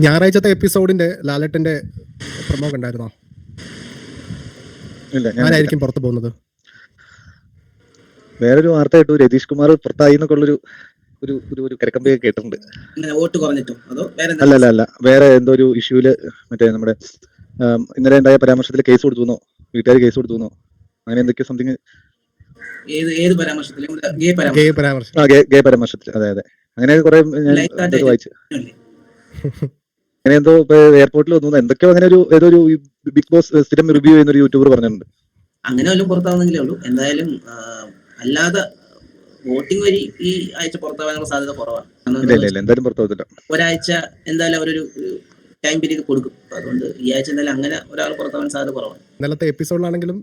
ഞായറാഴ്ചത്തെ എപ്പിസോഡിന്റെ ലാലേട്ടന്റെ പ്രൊമോ കണ്ടായിരുന്നോ? ഇല്ല, ഞാൻ ആരായിരിക്കും പുറത്തു പോകുന്നത്? വേറൊരു വാർത്ത കേട്ടു, രതീഷ് കുമാർ പുറത്തായി എന്നൊക്കെ ഉള്ളൊരു ഒരു ഒരു ഒരു കിടക്കമ്പയൊക്കെ കേട്ടിട്ടുണ്ട്. വോട്ട് കുറഞ്ഞിട്ടോ അതോ വേറെ അല്ല അല്ല അല്ല വേറെ എന്തോ ഒരു ഇഷ്യൂല് മറ്റേ നമ്മുടെ ഇന്നലെ ഉണ്ടായ പരാമർശത്തിൽ കേസ് കൊടുത്തുന്നോ, വീട്ടുകാർ കേസ് കൊടുത്തുന്നോ, അങ്ങനെ എന്തൊക്കെയോ സംതിങ്. ഏത് പരാമർശത്തിൽ? ഗേ പരാമർശം. ഗേ പരാമർശത്തിൽ. അതെ അതെ, അങ്ങനെ കുറെ ഞാൻ എന്തൊക്കെ വായിച്ചു. അങ്ങനെ എന്തോ ഇപ്പൊ എയർപോർട്ടിൽ വന്നു എന്തൊക്കെയോ, അങ്ങനെ ഒരു ഏതോ ഒരു ബിഗ് ബോസ് സ്ഥിരം റിവ്യൂ ചെയ്യുന്ന ഒരു യൂട്യൂബർ പറഞ്ഞിട്ടുണ്ട്. അങ്ങനെ വല്ലതും പുറത്താവുന്നെങ്കിലേ ഉള്ളൂ. എന്തായാലും അല്ലാതെ വോട്ടിംഗ് വഴി ഈ ആഴ്ച പുറത്താവാനുള്ള സാധ്യത കുറവാണ്. എന്തായാലും പുറത്താവത്തില്ല. ഒരാഴ്ച എന്തായാലും അവരൊരു ടൈം പീരീഡ് കൊടുക്കും. അതുകൊണ്ട് ഈ ആഴ്ച എന്തായാലും അങ്ങനെ ഒരാൾ പുറത്താവാൻ സാധ്യത കുറവാണ്. ഇന്നലത്തെ എപ്പിസോഡിലാണെങ്കിലും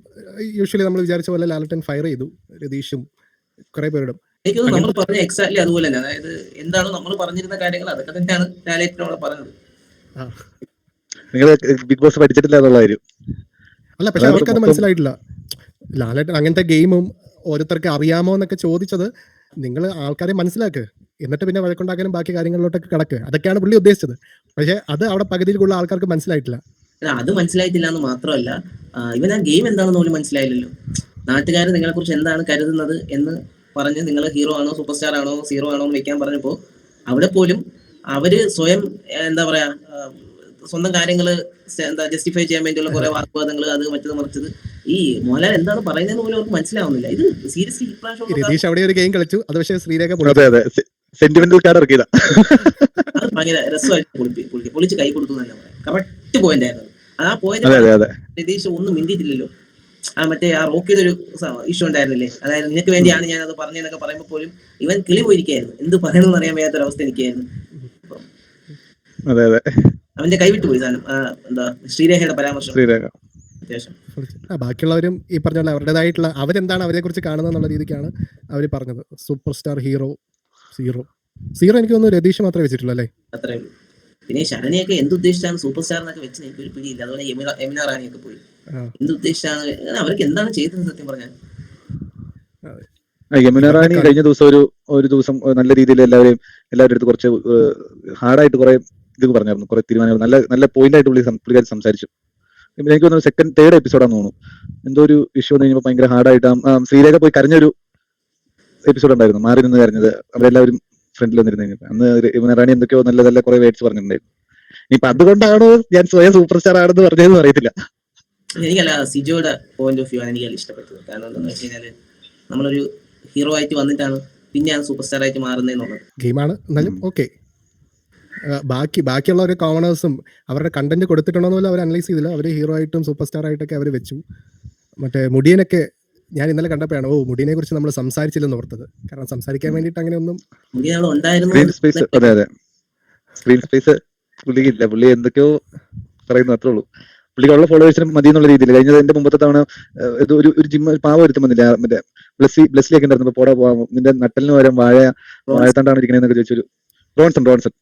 യൂഷ്വലി നമ്മൾ വിചാരിച്ച പോലെ ലാലേട്ടൻ ഫയർ ചെയ്തു, രതീഷും കുറെ പേരുടെ. എനിക്ക് നമ്മൾ പറഞ്ഞ എക്സാക്ട്ലി അതുപോലെ തന്നെ. അതായത് എന്താണോ നമ്മൾ പറഞ്ഞിരുന്ന കാര്യങ്ങൾ അതൊക്കെ തന്നെയാണ് ലാലേട്ടനോട് പറഞ്ഞത്. നിങ്ങൾ ബിഗ് ബോസ് പഠിച്ചിട്ടില്ല എന്നുള്ള കാര്യം അല്ല, പക്ഷെ അവർക്കത് മനസ്സിലായിട്ടില്ല. ലാലേട്ടൻ അങ്ങനത്തെ ഗെയിമും ഓരോരുത്തർക്ക് അറിയാമോ എന്നൊക്കെ ചോദിച്ചത് നിങ്ങൾ ആൾക്കാരെ മനസ്സിലാക്കുക, എന്നിട്ട് പിന്നെ വഴക്കുണ്ടാക്കാനും ബാക്കി കാര്യങ്ങളിലോട്ടൊക്കെ കിടക്കുക, അതൊക്കെയാണ് പുള്ളി ഉദ്ദേശിച്ചത്. പക്ഷെ അത് അവിടെ പകുതിയിൽ കൂടുതൽ ആൾക്കാർക്ക് മനസ്സിലായിട്ടില്ല. അത് മനസ്സിലായിട്ടില്ല എന്ന് മാത്രമല്ല, ഇവൻ ആ ഗെയിം എന്താണെന്ന് പോലും മനസ്സിലായില്ലല്ലോ. നാട്ടുകാർ നിങ്ങളെ കുറിച്ച് എന്താണ് കരുതുന്നത് എന്ന് പറഞ്ഞ് നിങ്ങൾ ഹീറോ ആണോ സൂപ്പർ സ്റ്റാർ ആണോ സീറോ ആണോ എന്ന് വെക്കാൻ പറഞ്ഞപ്പോൾ അവിടെ പോലും അവര് സ്വയം എന്താ പറയാ, സ്വന്തം കാര്യങ്ങള് എന്താ ജസ്റ്റിഫൈ ചെയ്യാൻ വേണ്ടിയുള്ള കുറെ വാഗ്വാദങ്ങൾ, അത് മറ്റത് മറിച്ചത്. ഈ മോഹൻലാൽ എന്താണ് പറയുന്നതെന്ന് പോലും അവർക്ക് മനസ്സിലാവുന്നില്ല. ഇത് സീരിയസ്ലി രതീഷ് അവിടെ ഒരു ഗെയിം കളിച്ചു, അത് പക്ഷേ ശ്രീരേഖ സെന്റിമെന്റൽ കാർഡ് ഇറക്കിയതാ. അത് ഭയങ്കര രസമായിട്ട് പൊളിച്ച് കൈ കൊടുത്തു തന്നെ പറയാം. കറക്റ്റ് പോയിന്റ് ആയിരുന്നു. ആ പോയിന്റ് രതീഷ് ഒന്നും മിണ്ടിയിട്ടില്ലല്ലോ. മറ്റേ ആ റോക്കിയുടെ ഒരു ഇഷ്യൂ ഉണ്ടായിരുന്നില്ലേ, അതായത് നിനക്ക് വേണ്ടിയാണ് ഞാൻ അത് പറഞ്ഞതെന്നൊക്കെ പറയുമ്പോൾ പോലും ഇവൻ കിളി പോയിരിക്കായിരുന്നു. എന്ത് പറയണമെന്ന് അറിയാൻ വയ്യാത്തൊരവസ്ഥ എനിക്കായിരുന്നു. അവന്റെ കൈവിട്ട് പോയി സാധനം. എന്താ ശ്രീരേഖയുടെ പരാമർശം അത്യാവശ്യം. ബാക്കിയുള്ളവരും ഈ പറഞ്ഞ പോലെ അവരുടേതായിട്ടുള്ള അവരെന്താണ് അവരെ കുറിച്ച് കാണുന്നത് എന്നുള്ള രീതിക്കാണ് അവർ പറഞ്ഞത്. സൂപ്പർ സ്റ്റാർ, ഹീറോ, സീറോ എനിക്ക് തോന്നുന്നു രതീഷ് മാത്രമേ വെച്ചിട്ടുള്ളൂ അല്ലേ? അത്രേ ഉള്ളൂ. പിന്നെ ശരണിയൊക്കെ എന്തുദ്ദേശിച്ചാണ് സൂപ്പർ സ്റ്റാർ എന്നൊക്കെ വെച്ച് എനിക്ക് ഒരു പിടിയില്ല. അതുപോലെ യമുന റാണിയൊക്കെ പോയി എന്തുദ്ദേശിച്ചാണ്, അവർക്ക് എന്താണ് ചെയ്തത് സത്യം പറഞ്ഞാൽ. യമുന റാണി കഴിഞ്ഞ ദിവസം ഒരു ദിവസം നല്ല രീതിയിൽ എല്ലാവരുടെ അടുത്ത് കുറച്ച് ഹാർഡായിട്ട് കുറെ ഇത് പറഞ്ഞായിരുന്നു, കുറെ തീരുമാനങ്ങൾ നല്ല പോയിന്റ് ആയിട്ട് പുള്ളിക്കാർ സംസാരിച്ചു. എനിക്ക് തോന്നുന്നു സെക്കൻഡ് തേർഡ് എപ്പിസോഡാന്ന് തോന്നുന്നു, എന്തോ ഒരു ഇഷ്യൂ വന്നു കഴിഞ്ഞപ്പോൾ ഭയങ്കര ഹാർഡായിട്ട് ശ്രീരേഖ പോയി കരഞ്ഞൊരു എപ്പിസോഡ് ഉണ്ടായിരുന്നു, മാറി നിന്ന് കരഞ്ഞത്. അവരെല്ലാവരും ഫ്രണ്ടിൽ വന്നിരുന്നു. അന്ന് യമുന റാണി എന്തൊക്കെയോ നല്ല കുറെ വേർഡ്സ് പറഞ്ഞിട്ടുണ്ടായിരുന്നു. ഇപ്പൊ അതുകൊണ്ടാണോ ഞാൻ സ്വയം സൂപ്പർ സ്റ്റാർ ആണെന്ന് പറഞ്ഞതെന്ന് അറിയത്തില്ല. എനിക്കല്ല, സിജോയുടെ പോയിന്റ് ഓഫ് വ്യൂ ആണ് എനിക്ക് ഇഷ്ടപ്പെട്ടത്. കാരണം എന്താണെന്ന് വെച്ച് കഴിഞ്ഞാല് നമ്മളൊരു ഹീറോ ആയിട്ട് വന്നിട്ടാണ് പിന്നെയാണ് സൂപ്പർ സ്റ്റാർ ആയിട്ട് മാറുന്നതെന്നുള്ളത് ഗെയിമാണ്. എന്നാലും ഓക്കെ, ബാക്കിയുള്ള ഒരു കോമണേഴ്സും അവരുടെ കണ്ടന്റ് കൊടുത്തിട്ടുണ്ടോന്ന് അവർ അനലൈസ് ചെയ്തില്ല. അവർ ഹീറോ ആയിട്ടും സൂപ്പർ സ്റ്റാർ ആയിട്ടൊക്കെ അവർ വെച്ചു. മറ്റേ മുടിയനൊക്കെ ഞാൻ ഇന്നലെ കണ്ടപ്പോഴാണ് മുടിയനെ കുറിച്ച് നമ്മൾ സംസാരിച്ചില്ലെന്ന് ഓർത്തത്. കാരണം സംസാരിക്കാൻ വേണ്ടിയിട്ട് അങ്ങനെ ഒന്നും സ്ക്രീൻ സ്പേസ് പുള്ളിക്കില്ല. പുള്ളി എന്തൊക്കെയോ പറയുന്നു, അത്രേ ഉള്ളൂ. പുള്ളിക്കുള്ള ഫോളോവേഴ്സിന് മതി എന്നുള്ള രീതിയിൽ. കഴിഞ്ഞതിന്റെ മുമ്പത്തെ തവണ ഒരു ജിമ്മ പാവം ഒരുത്തം വന്നില്ല, മറ്റേ ബ്ലസ്സിലൊക്കെ ഉണ്ടായിരുന്നു, പോടാ പോവാം നിന്റെ നട്ടലിന് പകരം വാഴത്തണ്ടാണ് ഇരിക്കണെന്നൊക്കെ ചോദിച്ചൊരു റോൺസൺ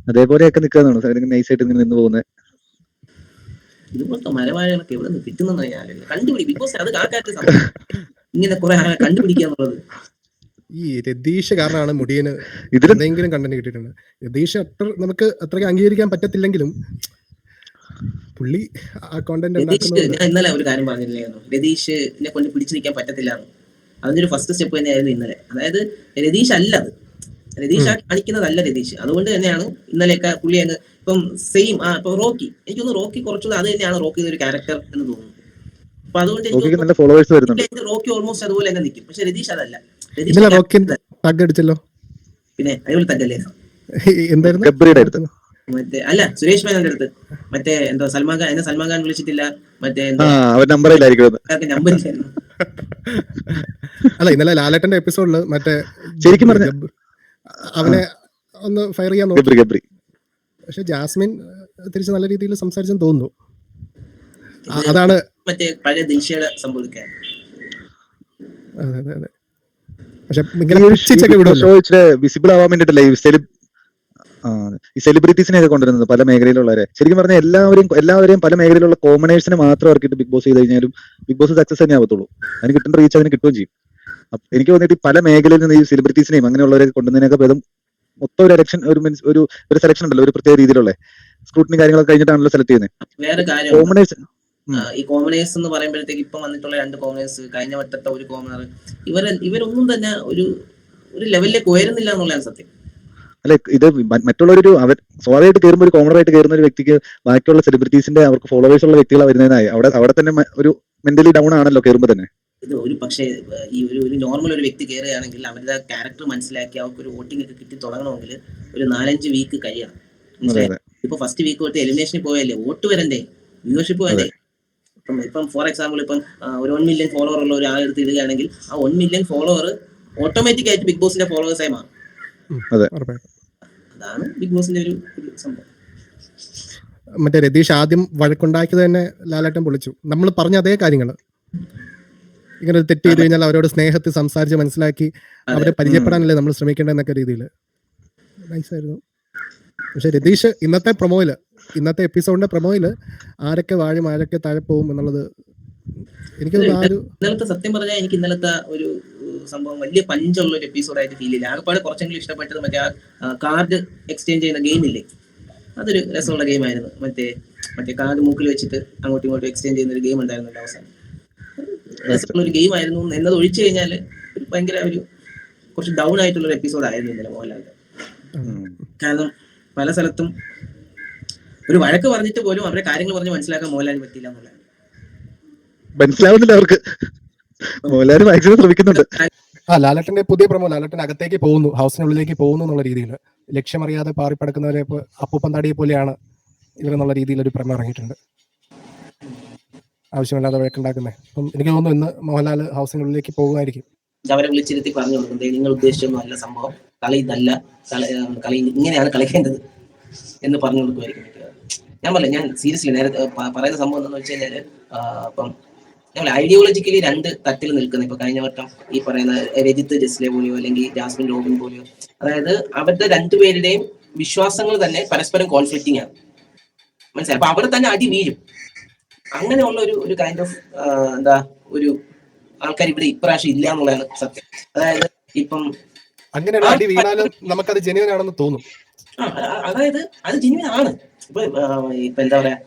അതേപോലെയൊക്കെ നിൽക്കുന്നതാണ് നൈസായിട്ട് ഇങ്ങനെ നിന്ന് പോകുന്നത്. ഇതുപോലത്തെ മരവാഴകളൊക്കെ എവിടെ നിന്ന് കിട്ടുന്ന ഇങ്ങനെ കുറെ കണ്ടുപിടിക്കാന്നുള്ളത്. ഈ രതീഷ് കാരണമാണ് മുടിയന് എന്തെങ്കിലും കണ്ടന്റ് കിട്ടിയിട്ടുണ്ട്. രതീഷ് നമുക്ക് അത്രയ്ക്ക് അംഗീകരിക്കാൻ പറ്റത്തില്ലെങ്കിലും പുള്ളി ആ കോണ്ടന്റ്. ഞാൻ ഇന്നലെ ഒരു കാര്യം പറഞ്ഞില്ലായിരുന്നു, രതീഷിനെ കൊണ്ട് പിടിച്ചു നിൽക്കാൻ പറ്റത്തില്ല. അതിന്റെ ഒരു ഫസ്റ്റ് സ്റ്റെപ്പ് തന്നെയായിരുന്നു ഇന്നലെ. അതായത് രതീഷ് അല്ല, അത് രതീഷ് കാണിക്കുന്നതല്ല രതീഷ്. അതുകൊണ്ട് തന്നെയാണ് ഇന്നലെയൊക്കെ പുള്ളി അങ്ങ് ഇപ്പം സെയിം ഇപ്പൊ റോക്കി, എനിക്കൊന്ന് റോക്കി കുറച്ചുകൂടെ അത് തന്നെയാണ് റോക്കി ഒരു ക്യാരക്ടർ എന്ന് തോന്നുന്നു. അപ്പൊ അതുകൊണ്ട് റോക്കി ഓൾമോസ്റ്റ് അതുപോലെ തന്നെ നിൽക്കും. പക്ഷെ രതീഷ് അതല്ല. പിന്നെ അടിപൊളി തగ్గല്ലേ എന്തായിരുന്നു മറ്റേ അല്ല സുരേഷ് മേനോന്റെ അടുത്ത് മറ്റേ എന്താ സൽമാൻ ഖാൻ വിളിച്ചിട്ടില്ല, മറ്റേ നമ്പർ ഇല്ലായിരുന്നു. അല്ല ഇന്നലെ ലാലേട്ടന്റെ എപ്പിസോഡില് മറ്റേ ശരിക്കും പറഞ്ഞ അവനെ ഒന്ന് ഫയർ ചെയ്യാൻ നോക്കി. പക്ഷെ ജാസ്മിൻ തിരിച്ച് നല്ല രീതിയിൽ സംസാരിച്ചെന്ന് തോന്നുന്നു. അതാണ് മറ്റേ പഴയ ദിൽഷയുടെ സംഭവിക്കാൻ. അതെ. പക്ഷെ വിസിബിൾ ആവാൻ വേണ്ടിട്ടല്ലേ ഈ സെലിബ്രിറ്റീസിനെ ഒക്കെ കൊണ്ടുവരുന്നത്, പല മേഖലയിലുള്ളവരെ. ശരിക്കും പറഞ്ഞാൽ എല്ലാവരെയും പല മേഖലയിലുള്ള കോമണേഴ്സിനെ മാത്രം ഇറക്കിയിട്ട് ബിഗ് ബോസ് ചെയ്ത് കഴിഞ്ഞാലും ബിഗ് ബോസ് സക്സസ് തന്നെ ആവത്തുള്ളൂ. അതിന് കിട്ടുന്ന റീച്ച് അതിന് കിട്ടുകയും ചെയ്യും. എനിക്ക് തോന്നിയിട്ട് പല മേഖലയിൽ നിന്ന് ഈ സെലിബ്രിറ്റീസിനെയും അങ്ങനെയുള്ളവരെ കൊണ്ടുവന്നതിനൊക്കെ ഭേദം മൊത്തം ഒരു ഇലക്ഷൻ ഒരു സെലക്ഷൻ ഉണ്ടല്ലോ, ഒരു പ്രത്യേക രീതിയിലുള്ള സ്ക്രൂട്ടിനി കാര്യങ്ങളൊക്കെ കഴിഞ്ഞിട്ടാണല്ലോ സെലക്ട് ചെയ്യുന്നത്. വേറെ കാര്യം കോമണേഴ്സ് ഈ കോമണേഴ്സ് എന്ന് പറയുമ്പോഴത്തേക്ക് ഇപ്പൊ വന്നിട്ടുള്ള 2 കോമണേഴ്സ്, കഴിഞ്ഞ വട്ടത്തെ ഒരു കോമണർ, ഇവരൊന്നും തന്നെ ഒരു ലെവലിലേക്ക് ഉയരുന്നില്ല എന്നുള്ളതാണ് സത്യം. അല്ലെ, ഇത് മറ്റുള്ളൊരു അവർ സ്വാഭാവികമായിട്ട് കയറുമ്പോൾ ഒരു കോമണർ ആയിട്ട് കയറുന്ന ഒരു വ്യക്തിക്ക് ബാക്കിയുള്ള സെലിബ്രിറ്റീസിന്റെ അവർക്ക് ഫോളോവേഴ്സ് ഉള്ള വ്യക്തികളാണ് വരുന്നതിനായി അവിടെ തന്നെ ഒരു മെന്റലി ഡൗൺ ആണല്ലോ കയറുമ്പോൾ തന്നെ. ഇത് ഒരു പക്ഷേ ഈ ഒരു നോർമൽ ഒരു വ്യക്തി കയറുകയാണെങ്കിൽ അവരുടെ ക്യാരക്ടർ മനസ്സിലാക്കി അവർക്ക് ഒരു വോട്ടിംഗ് ഒക്കെ കിട്ടി തുടങ്ങണമെങ്കിൽ ഒരു 4-5 വീക്ക് കഴിയണം. മനസ്സിലായി? ഇപ്പൊ ഫസ്റ്റ് വീക്ക് തൊട്ട് എലിമിനേഷനിൽ പോയല്ലേ, വോട്ട് വരണ്ടേ, വ്യൂവർഷിപ്പ് വരണ്ടേ. ഇപ്പം ഫോർ എക്സാമ്പിൾ ഇപ്പം ഒരു 1 മില്യൺ ഫോളോവർ ഉള്ള ഒരു ആളെടുത്ത് ഇടുകയാണെങ്കിൽ ആ 1 മില്യൺ ഫോളോവർ ഓട്ടോമാറ്റിക് ആയിട്ട് ബിഗ് ബോസിന്റെ ഫോളോവേഴ്സായി മാറും. അതാണ് ബിഗ് ബോസിന്റെ ഒരു സംഭവം. മറ്റേ രതീഷ് ആദ്യം വഴക്കുണ്ടാക്കിയത് തന്നെ ലാലേട്ടൻ പൊളിച്ചു. നമ്മൾ പറഞ്ഞ അതേ കാര്യങ്ങൾ, ഇങ്ങനെ ഒരു തെറ്റ് ചെയ്ത് കഴിഞ്ഞാൽ അവരോട് സ്നേഹത്തിൽ സംസാരിച്ച് മനസ്സിലാക്കി അവരെ പരിചയപ്പെടാനല്ലേ നമ്മൾ ശ്രമിക്കേണ്ടതെന്നൊക്കെ രീതിയിൽ നൈസായിരുന്നു. പക്ഷെ രതീഷ് ഇന്നത്തെ എപ്പിസോഡിന്റെ പ്രൊമോയില് ആരൊക്കെ വാഴും ആരൊക്കെ താഴെ പോകും എന്നുള്ളത് എനിക്ക് ഇന്നലത്തെ സത്യം പറഞ്ഞാൽ എനിക്ക് ഇന്നലത്തെ ഒരു സംഭവം വലിയ പഞ്ചുള്ള ഒരു എപ്പിസോഡായിട്ട് ഫീൽ ചെയ്യില്ല. ആകെപ്പാട് കുറച്ചെങ്കിലും ഇഷ്ടപ്പെട്ടത് മറ്റേ കാർഡ് എക്സ്ചേഞ്ച് ചെയ്യുന്ന ഗെയിമില്ലേ, അതൊരു രസമുള്ള ഗെയിമായിരുന്നു. മറ്റേ കാർഡ് മൂക്കിൽ വെച്ചിട്ട് അങ്ങോട്ടും ഇങ്ങോട്ടും എക്സ്ചേഞ്ച് ചെയ്യുന്ന ഒരു ഗെയിം ഉണ്ടായിരുന്നല്ലോ അവസാനം. രസമുള്ള ഒരു ഗെയിം ആയിരുന്നു എന്നത് ഒഴിച്ചു കഴിഞ്ഞാൽ ഒരു ഭയങ്കര കുറച്ച് ഡൗൺ ആയിട്ടുള്ള ഒരു എപ്പിസോഡ് ആയിരുന്നു ഇന്നലെ മോഹൻലാലിന്റെ. കാരണം പല സ്ഥലത്തും ഒരു വഴക്ക് പറഞ്ഞിട്ട് പോലും അവരുടെ കാര്യങ്ങൾ പറഞ്ഞ് മനസ്സിലാക്കാൻ മോഹൻലാലിന് പറ്റില്ല എന്നുള്ളതാണ്. മനസ്സിലാവുന്നില്ല അവർക്ക്. മോഹൻലാൽ മാക്സിമം ശ്രമിക്കുന്നുണ്ട്. ലാലേട്ടന്റെ പുതിയ പ്രമോ, ലാലേട്ടൻ അകത്തേക്ക് പോകുന്നു, ഹൗസിനുള്ളിലേക്ക് പോകുന്നു എന്നുള്ള രീതിയിൽ ലക്ഷ്യമറിയാതെ പാറിപ്പടക്കുന്നവരെ അപ്പൂപ്പന്താടിയെ പോലെയാണ് ഇവരെന്നുള്ള രീതിയിൽ ഒരു പ്രമോ ഇറങ്ങിയിട്ടുണ്ട്. ആവശ്യമില്ലാതെ വഴക്കുണ്ടാക്കുന്നത്. അപ്പം എനിക്ക് തോന്നുന്നു ഇന്ന് മോഹൻലാൽ ഹൗസിനുള്ളിലേക്ക് പോകുമായിരിക്കും. അവരെ വിളിച്ചിരുത്തി പറഞ്ഞു കൊടുക്കുന്നത് നിങ്ങൾ ഉദ്ദേശിച്ചൊന്നും അല്ല സംഭവം, കളി ഇതല്ല, കളി ഇങ്ങനെയാണ് കളിക്കേണ്ടത് എന്ന് പറഞ്ഞു കൊടുക്കുമായിരിക്കും. ഞാൻ സീരിയസ്ലി നേരത്തെ പറയുന്ന സംഭവം എന്താണെന്ന് വെച്ച് കഴിഞ്ഞാൽ, ഇപ്പം ഞങ്ങൾ ഐഡിയോളജിക്കലി 2 തട്ടിൽ നിൽക്കുന്നത്. ഇപ്പൊ കഴിഞ്ഞ വട്ടം ഈ പറയുന്ന രജിത്ത് ജസ്ലെ പോലെയോ അല്ലെങ്കിൽ ജാസ്മിൻ റോബിൻ പോലെയോ, അതായത് അവരുടെ 2 പേരുടെയും വിശ്വാസങ്ങൾ തന്നെ പരസ്പരം കോൺഫ്ലിക്റ്റിംഗ് ആണ്. മനസ്സിലായി? അപ്പൊ അവിടെ തന്നെ അടി വീഴും. അങ്ങനെയുള്ള ഒരു കൈൻഡ് ഓഫ് ഒരു ആൾക്കാർ ഇവിടെ ഇപ്രാവശ്യം ഇല്ല എന്നുള്ളതാണ് സത്യം. അതായത് ഇപ്പം അങ്ങനെയുള്ള അടി വീണാലും നമുക്കത് ജെന്യുവൻ ആണെന്ന് തോന്നും. അതായത് അത് ജെന്യുവൻ ആണ്. ഇപ്പൊ എന്താ പറയാ,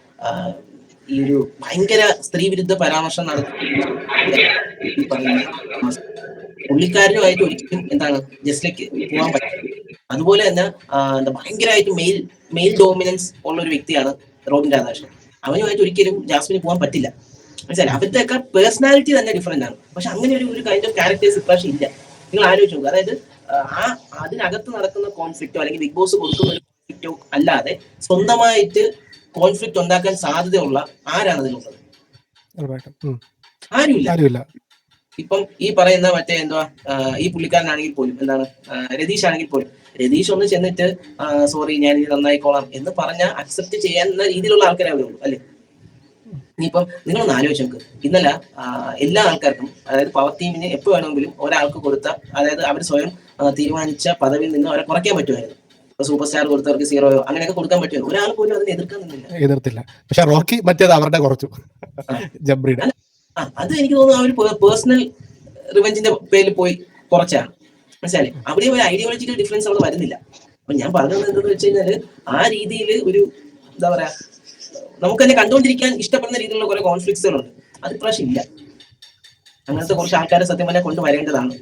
ഈ ഒരു ഭയങ്കര സ്ത്രീ വിരുദ്ധ പരാമർശം നടത്തുന്ന പുള്ളിക്കാരനുമായിട്ട് ഒരിക്കലും ജസ്റ്റിലേക്ക് പോകാൻ പറ്റും. അതുപോലെ തന്നെ ഭയങ്കരമായിട്ട് മെയിൽ ഡോമിനൻസ് ഉള്ള ഒരു വ്യക്തിയാണ് റോബിൻ രാധാകൃഷ്ണൻ. അവനുമായിട്ട് ഒരിക്കലും ജാസ്മിന് പോകാൻ പറ്റില്ല. മനസ്സിലായി? അവരുടെ ഒക്കെ പേഴ്സണാലിറ്റി തന്നെ ഡിഫറെന്റ് ആണ്. പക്ഷെ അങ്ങനെ ഒരു കൈൻഡ് ഓഫ് ക്യാരക്ടേഴ്സ് ഇപ്രാവശ്യം ഇല്ല. നിങ്ങൾ ആലോചിച്ച് നോക്കുക. അതായത് അതിനകത്ത് നടക്കുന്ന കോൺഫ്ലിക്റ്റോ അല്ലെങ്കിൽ ബിഗ് ബോസ് കൊടുക്കുന്ന ഒരു കോൺഫ്ലിക്റ്റോ അല്ലാതെ സ്വന്തമായിട്ട് കോൺഫ്ലിക്റ്റ് ഉണ്ടാക്കാൻ സാധ്യതയുള്ള ആരാണ് അതിലുള്ളത്? ആരുമില്ല. ഇപ്പം ഈ പറയുന്ന മറ്റേ ഈ പുള്ളിക്കാരനാണെങ്കിൽ പോലും രതീഷ് ആണെങ്കിൽ പോലും രതീഷ് ഒന്ന് ചെന്നിട്ട് സോറി ഞാൻ ഇത് നന്നായിക്കോളാം എന്ന് പറഞ്ഞാൽ അക്സെപ്റ്റ് ചെയ്യാവുന്ന രീതിയിലുള്ള ആൾക്കാരെ അവിടെ ഉള്ളൂ അല്ലേ? ഇനിയിപ്പം നിങ്ങളൊന്ന് ആലോചിച്ച് നോക്ക്. ഇന്നലെ എല്ലാ ആൾക്കാർക്കും, അതായത് പവർ ടീമിന് എപ്പോൾ വേണമെങ്കിലും ഒരാൾക്ക് കൊടുത്ത, അതായത് അവർ സ്വയം തീരുമാനിച്ച പദവിയിൽ നിന്ന് അവരെ കുറയ്ക്കാൻ പറ്റുമായിരുന്നു. സൂപ്പർ സ്റ്റാർ കൊടുത്തവർക്ക് 0 അങ്ങനെയൊക്കെ കൊടുക്കാൻ പറ്റുമോ? ഒരാൾ പോലും അതിനെ എതിർത്തില്ല. പക്ഷെ റോക്കി മറ്റേത് അവരുടെ കുറച്ചു. അത് എനിക്ക് തോന്നുന്നു ആ ഒരു പേഴ്സണൽ റിവെഞ്ചിന്റെ പേരിൽ പോയി കുറച്ചാണ്. മനസ്സിലായി? അവിടെ ഒരു ഐഡിയോളജിക്കൽ ഡിഫറൻസ് അവിടെ വരുന്നില്ല. അപ്പൊ ഞാൻ പറഞ്ഞത് എന്താണെന്ന് വെച്ച് കഴിഞ്ഞാല് ആ രീതിയിൽ ഒരു എന്താ പറയാ, നമുക്ക് തന്നെ കണ്ടുകൊണ്ടിരിക്കാൻ ഇഷ്ടപ്പെടുന്ന രീതിയിലുള്ള കുറെ കോൺഫ്ലിക്ട്സുകളുണ്ട്. അത് ഇപ്രാവശ്യം ഇല്ല. അങ്ങനത്തെ കുറച്ച് ആൾക്കാരെ സത്യം പറഞ്ഞാൽ കൊണ്ടുവരേണ്ടതാണ്.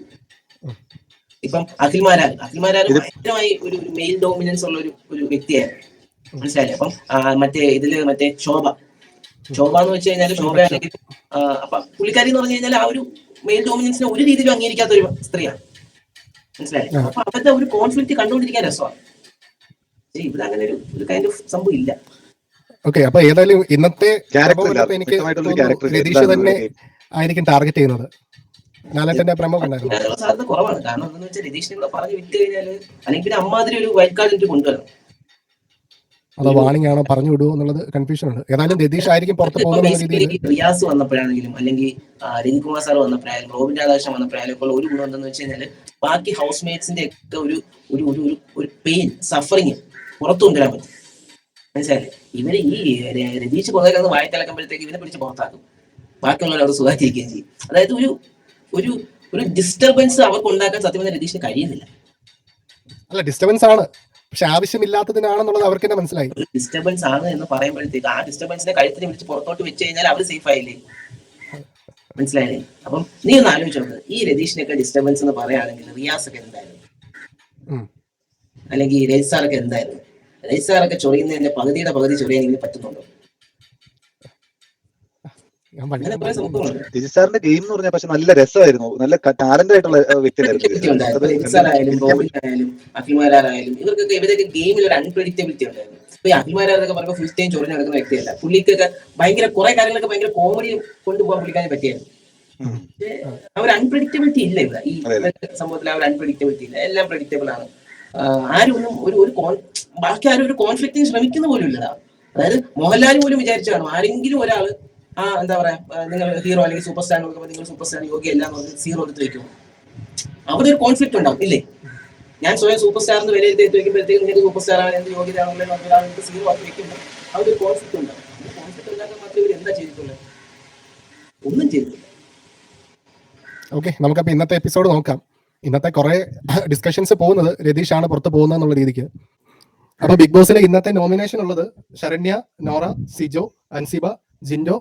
ഇപ്പം അഖിൽമാരാർ ഭയങ്കരമായി ഒരു മെയിൽ ഡോമിനൻസ് ഉള്ള ഒരു വ്യക്തിയായിരുന്നു. മനസ്സിലായില്ലേ? അപ്പം മറ്റേ ശോഭ എന്ന് വെച്ച് കഴിഞ്ഞാൽ ശോഭയാണെങ്കിൽ അപ്പൊ പുള്ളിക്കാരി എന്ന് പറഞ്ഞു കഴിഞ്ഞാൽ ആ ഒരു മെയിൽ ഡോമിനൻസിനെ ഒരു രീതിയിലും അംഗീകരിക്കാത്ത ഒരു സ്ത്രീയാണ്. മനസ്സിലായില്ലേ? അപ്പൊ അവരുടെ ഒരു കോൺഫ്ലിക്റ്റ് കണ്ടുകൊണ്ടിരിക്കാൻ രസമാണ്. ഇവിടെ അങ്ങനെ ഒരു കൈൻഡ് ഓഫ് സംഭവം ഇല്ല. ഓക്കെ, അപ്പൊ ഏതായാലും ഇന്നത്തെ എനിക്ക് രതീഷ് തന്നെ ആയിരിക്കും ടാർഗറ്റ് ചെയ്യുന്നത്. ലാലേട്ടന്റെ പ്രമോ കണ്ടായിരുന്നു. സാധ്യത കുറവാണ്. കാരണം എന്താണെന്ന് വെച്ചാൽ രതീഷിനെ പറഞ്ഞ് വിറ്റ് കഴിഞ്ഞാൽ അല്ലെങ്കിൽ പിന്നെ അമ്മാതിരി ഒരു വൈൽഡ് കാർഡ് എനിക്ക് കൊണ്ടുവരണം. അതോ വാണിംഗ് ആണോ പറഞ്ഞു വിടുവോ എന്നുള്ളത് കൺഫ്യൂഷൻ ഉണ്ട്. ഏതായാലും രതീഷ് ആയിരിക്കും പുറത്ത് പോകുന്നത്. റിയാസ് വന്നപ്പോഴാണെങ്കിലും അല്ലെങ്കിൽ രഞ്ജികുമാർ സാർ വന്നപ്പോഴായാലും റോബിൻ രാധാകൃഷ്ണൻ വന്നപ്പോഴായാലും ഇപ്പോൾ ഒരു ഗുണം എന്താണെന്ന് വെച്ച് കഴിഞ്ഞാൽ ബാക്കി ഹൗസ് മേറ്റ്സിന്റെ ഒക്കെ ഒരു പെയിൻ സഫറിങ് പുറത്തു കൊണ്ടുവരാൻ പറ്റും. മനസ്സിലായില്ലേ? ഇവര് ഈ രതീഷ് കൊന്നേക്കുന്നത് വായത്തിളക്കുമ്പോഴത്തേക്ക് ഇവരെ പിടിച്ച് പുറത്താക്കും, ബാക്കിയുള്ളവരവിടെ സുഖമായിരിക്കുകയും ചെയ്യും. അതായത് ഒരു ഡിസ്റ്റർബൻസ് അവർക്ക് ഉണ്ടാക്കാൻ സത്യം പറഞ്ഞാൽ രതീഷിന് കഴിയുന്നില്ല. അല്ല ഡിസ്റ്റർബൻസ് ആണ്, പക്ഷെ ആവശ്യമില്ലാത്തതിനാണെന്നുള്ളത് അവർക്ക് തന്നെ മനസ്സിലായി. ഒരു ഡിസ്റ്റർബൻസ് ആണ് എന്ന് പറയുമ്പോഴത്തേക്ക് ആ ഡിസ്റ്റർബൻസിനെ കഴുത്തിന് വിളിച്ച് പുറത്തോട്ട് വെച്ച് കഴിഞ്ഞാൽ അവർ സേഫ് ആയില്ലേ? മനസ്സിലായില്ലേ? അപ്പം നീ ഒന്ന് ആലോചിച്ച് നോക്ക്, ഈ രതീഷിനൊക്കെ ഡിസ്റ്റർബൻസ് എന്ന് പറയുകയാണെങ്കിൽ റിയാസ് ഒക്കെ എന്തായിരുന്നു, അല്ലെങ്കിൽ രജിത് സാറൊക്കെ എന്തായിരുന്നു? രജിത് സാറൊക്കെ ചൊറിയുന്നതിന്റെ പകുതിയുടെ പകുതി ചൊറിയാൻ ഇങ്ങനെ പറ്റുന്നുണ്ടോ? അങ്ങനെ കുറെ സംഭവങ്ങളുണ്ട്. രജിത് സാറിന്റെ ഗെയിം എന്ന് പറഞ്ഞാൽ പക്ഷെ നല്ല രസമായിരുന്നു, നല്ല ടാലന്റഡ് ആയിട്ടുള്ള Unpredictability ഉണ്ടായിരുന്നു. രജിത് സാറായാലും റോബിനായാലും അഖിൽമാരായാലും ഇവർക്കൊക്കെ ഇവരൊക്കെ ഗെയിമിൽ ഒരു അൺപ്രഡിക്റ്റബിലിറ്റി ഉണ്ടായിരുന്നു. ഇപ്പൊ ഈ അഖിൽമാരൊക്കെ പറയുമ്പോൾ ഫുൾ ടൈം ചൊറിഞ്ഞ് നടക്കുന്ന വ്യക്തിയല്ല. പുള്ളിക്കൊക്കെ ഭയങ്കര കുറെ കാര്യങ്ങളൊക്കെ ഭയങ്കര കോമഡി കൊണ്ടുപോകാൻ പുള്ളിക്കാനെ പറ്റിയായിരുന്നു. ആ ഒരു അൺപ്രഡിക്റ്റബിലിറ്റി ഇല്ല ഇവിടെ, ഈ സംഭവത്തിൽ ആ ഒരു അൺപ്രഡിക്റ്റബിലിറ്റി ഇല്ല, എല്ലാം പ്രഡിക്റ്റബിൾ ആണ്. ആരും ഒന്നും ഒരു ബാക്കി ആരും ഒരു കോൺഫ്ലിക്റ്റിന് ശ്രമിക്കുന്ന പോലും ഇല്ലടാ. അതായത് മോഹൻലാൽ പോലും വിചാരിച്ചാണ് ആരെങ്കിലും ഒരാൾ എന്താ പറയാ, നിങ്ങൾ ഹീറോ അല്ലെങ്കിൽ സൂപ്പർ സ്റ്റാർ കൊടുക്കുമ്പോൾ നിങ്ങൾ സൂപ്പർ സ്റ്റാർ യോഗ്യ എല്ലാം സീറോ എടുത്ത് വെക്കും. അവിടെ ഒരു കോൺഫ്ലിക്റ്റ് ഉണ്ടാവും ഇല്ലേ? ഞാൻ സ്വയം സൂപ്പർ സ്റ്റാർ എന്ന് വിലയിരുത്തി വെക്കുമ്പോഴത്തേക്ക് നിങ്ങൾക്ക് സൂപ്പർ സ്റ്റാർ ആണ് എന്ത് യോഗ്യതയാണല്ലോ ഒരാൾക്ക് സീറോ ആക്കി വെക്കുമ്പോൾ അവിടെ ഒരു കോൺഫ്ലിക്റ്റ് ഉണ്ടാവും. കോൺഫ്ലിക്റ്റ് ഉണ്ടാക്കാൻ മാത്രമേ ഇവർ എന്താ ചെയ്തിട്ടുള്ളത്? ഒന്നും ചെയ്തിട്ടില്ല. ഓക്കെ, നമുക്കപ്പോൾ ഇന്നത്തെ എപ്പിസോഡ് നോക്കാം. ഇന്നത്തെ കുറെ ഡിസ്കഷൻസ് പോകുന്നത് രതീഷാണ് പുറത്ത് പോകുന്നുള്ള രീതിക്ക്. അപ്പൊ ബിഗ് ബോസിലെ ഇന്നത്തെ നോമിനേഷൻ ഉള്ളത് ശരണ്യ, നോറ, സിജോ, അൻസിബ, ജിൻഡോ,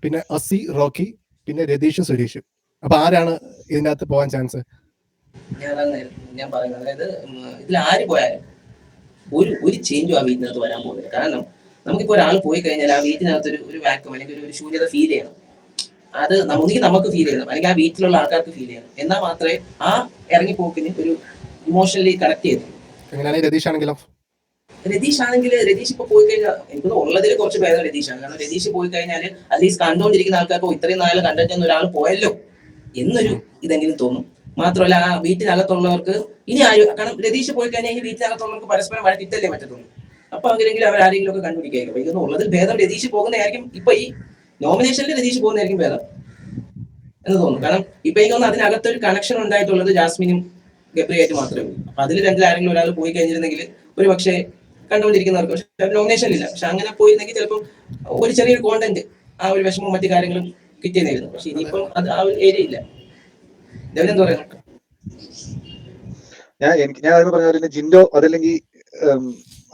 പിന്നെ അസി, റോക്കി, പിന്നെ രതീഷും സുരേഷും. അപ്പൊ ആരാണ് ഇതിനകത്ത് പോകാൻ ചാൻസ്? ഞാൻ പറയുന്നത്, അതായത് ഇതിൽ ആര് പോയാലും ഒരു ചേഞ്ചും ആ വീട്ടിനകത്ത് വരാൻ പോകുന്നില്ല. കാരണം നമുക്കിപ്പോ ഒരാൾ പോയി കഴിഞ്ഞാൽ ആ വീട്ടിനകത്ത് ഒരു വാക്വം അല്ലെങ്കിൽ ഒരു ശൂന്യത ഫീൽ ചെയ്യണം. അത് നമുക്ക് ഫീൽ ചെയ്യണം, അല്ലെങ്കിൽ ആ വീട്ടിലുള്ള ആൾക്കാർക്ക് ഫീൽ ചെയ്യണം. എന്നാൽ മാത്രമേ ആ ഇറങ്ങിപ്പോക്കിന് ഒരു ഇമോഷണലി കണക്ട് ചെയ്തു. എങ്ങനെയാണെങ്കിൽ രതീഷ് ആണെങ്കിലും രതീഷ് ഇപ്പൊ പോയി കഴിഞ്ഞാൽ എനിക്ക് ഉള്ളതിൽ കുറച്ച് ഭേദം രതീഷാണ്. കാരണം രതീഷ് പോയി കഴിഞ്ഞാൽ അറ്റ്ലീസ്റ്റ് കണ്ടുകൊണ്ടിരിക്കുന്ന ആൾക്കാർക്ക് ഇത്രയും നാളെ കണ്ടിട്ട് ഒരാൾ പോയല്ലോ എന്നൊരു ഇതെങ്കിലും തോന്നും. മാത്രമല്ല ആ വീട്ടിനകത്തുള്ളവർക്ക് ഇനി കാരണം രതീഷ് പോയി കഴിഞ്ഞാൽ ഈ വീട്ടിനകത്തുള്ളവർക്ക് പരസ്പരം വഴക്കിട്ടല്ലേ പറ്റത്തുള്ളൂ. അപ്പൊ അങ്ങനെയെങ്കിലും അവർ ആരെങ്കിലും ഒക്കെ കണ്ടുപിടിക്കായിരിക്കും. എനിക്ക് ഉള്ളതിൽ ഭേദം രതീഷ് പോകുന്നതായിരിക്കും. ഇപ്പൊ ഈ നോമിനേഷനിൽ രതീഷ് പോകുന്നതായിരിക്കും ഭേദം എന്ന് തോന്നുന്നു. കാരണം ഇപ്പൊ എനിക്ക് തോന്നുന്നു അതിനകത്തൊരു കണക്ഷൻ ഉണ്ടായിട്ടുള്ളത് ജാസ്മിനും ഗബ്രിയായിട്ട് മാത്രമേ ഉള്ളൂ. അപ്പൊ അതിൽ രണ്ടിലാരെങ്കിലും ഒരാൾ പോയി കഴിഞ്ഞിരുന്നെങ്കിൽ ഒരു പക്ഷേ കണ്ടുകൊണ്ടിരിക്കുന്നവർക്ക് പക്ഷെ നോമിനേഷനിലില്ല, പക്ഷെ അങ്ങനെ പോയിരുന്നെങ്കിൽ ചിലപ്പോൾ ഒരു ചെറിയൊരു കോണ്ടന്റ് ആ ഒരു വിഷമവും മറ്റു കാര്യങ്ങളും കിട്ടിയെന്നായിരുന്നു. പക്ഷെ ഇനിയിപ്പം അത് ആ ഒരു ഏരിയ ഇല്ല. എന്താ പറയുക, ഞാൻ അതിന് പറഞ്ഞ പോലെ ജിൻഡോ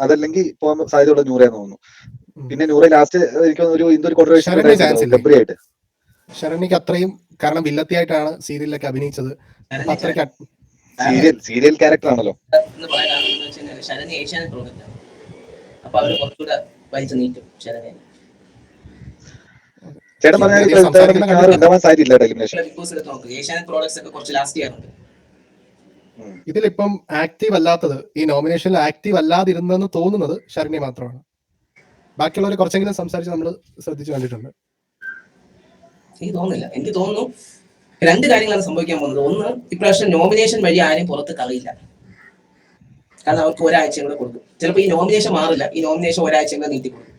അതല്ലെങ്കിൽ പോകാൻ സാധ്യതയുള്ള നൂറയെന്ന് തോന്നുന്നു. പിന്നെ നൂറ ലാസ്റ്റ് എനിക്ക് എന്തൊരു കോൺട്രവേഴ്സി ഗബ്രിയായിട്ട്. ശരണ്യക്ക് അത്രയും, കാരണം വില്ലത്തിയായിട്ടാണ് സീരിയലിലൊക്കെ അഭിനയിച്ചത്. സീരിയൽ ക്യാരക്ടർ ആണല്ലോ. ശരണ്യ ഏഷ്യാനെറ്റ് പ്രോജക്റ്റാണ്. അപ്പൊ അവര് കുറച്ചുകൂടെ വലിച്ചു നീക്കും ശരണ്യ. ചേട്ടൻ പറഞ്ഞാൽ ഏഷ്യാനെറ്റ് പ്രോഡക്ട്സ് ഒക്കെ കുറച്ച് ലാസ്റ്റ് ചെയ്യാറുണ്ട്. ഇതിലിപ്പം ആക്റ്റീവ് അല്ലാത്തത്, ഈ നോമിനേഷനിൽ ആക്റ്റീവ് അല്ലാതിരുന്നെന്ന് തോന്നുന്നത് ശരണ്യ മാത്രമാണ്. ബാക്കിയുള്ളവർ കുറച്ചെങ്കിലും സംസാരിച്ച് നമ്മൾ ശ്രദ്ധിച്ചു കണ്ടിട്ടുണ്ട്. എനിക്ക് തോന്നുന്നില്ല. എനിക്ക് തോന്നുന്നു രണ്ട് കാര്യങ്ങളാണ് സംഭവിക്കാൻ പോകുന്നത്. ഒന്ന്, ഇപ്രാവശ്യം നോമിനേഷൻ വഴി ആരും പുറത്ത് കളയില്ല. കാരണം അവർക്ക് ഒരാഴ്ചയും കൂടെ കൊടുക്കും. ചിലപ്പോൾ ഈ നോമിനേഷൻ മാറില്ല, ഈ നോമിനേഷൻ ഒരാഴ്ചയും കൂടെ നീട്ടി കൊടുക്കും.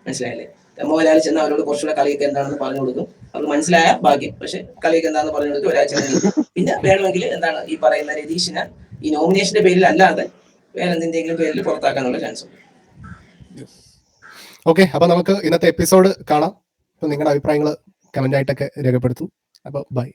മനസ്സിലായില്ലേ? മോഹൻലാൽ ചെന്ന് അവരോട് കുറച്ചുകൂടെ കളിയൊക്കെ എന്താണെന്ന് പറഞ്ഞു കൊടുക്കും. അവർക്ക് മനസ്സിലായ ഭാഗ്യം. പക്ഷെ കളിയൊക്കെ എന്താണെന്ന് പറഞ്ഞു കൊടുക്കും, ഒരാഴ്ച. പിന്നെ വേണമെങ്കിൽ എന്താണ് ഈ പറയുന്ന രതീഷിനെ ഈ നോമിനേഷന്റെ പേരിൽ അല്ലാതെ വേറെ എന്തിന്റെങ്കിലും പേരിൽ പുറത്താക്കാനുള്ള ചാൻസ് ഉണ്ട്. ഓക്കെ, അപ്പൊ നമുക്ക് ഇന്നത്തെ എപ്പിസോഡ് കാണാം. അപ്പൊ നിങ്ങളുടെ അഭിപ്രായങ്ങൾ കമന്റ് ആയിട്ടൊക്കെ രേഖപ്പെടുത്തും. അപ്പൊ ബൈ.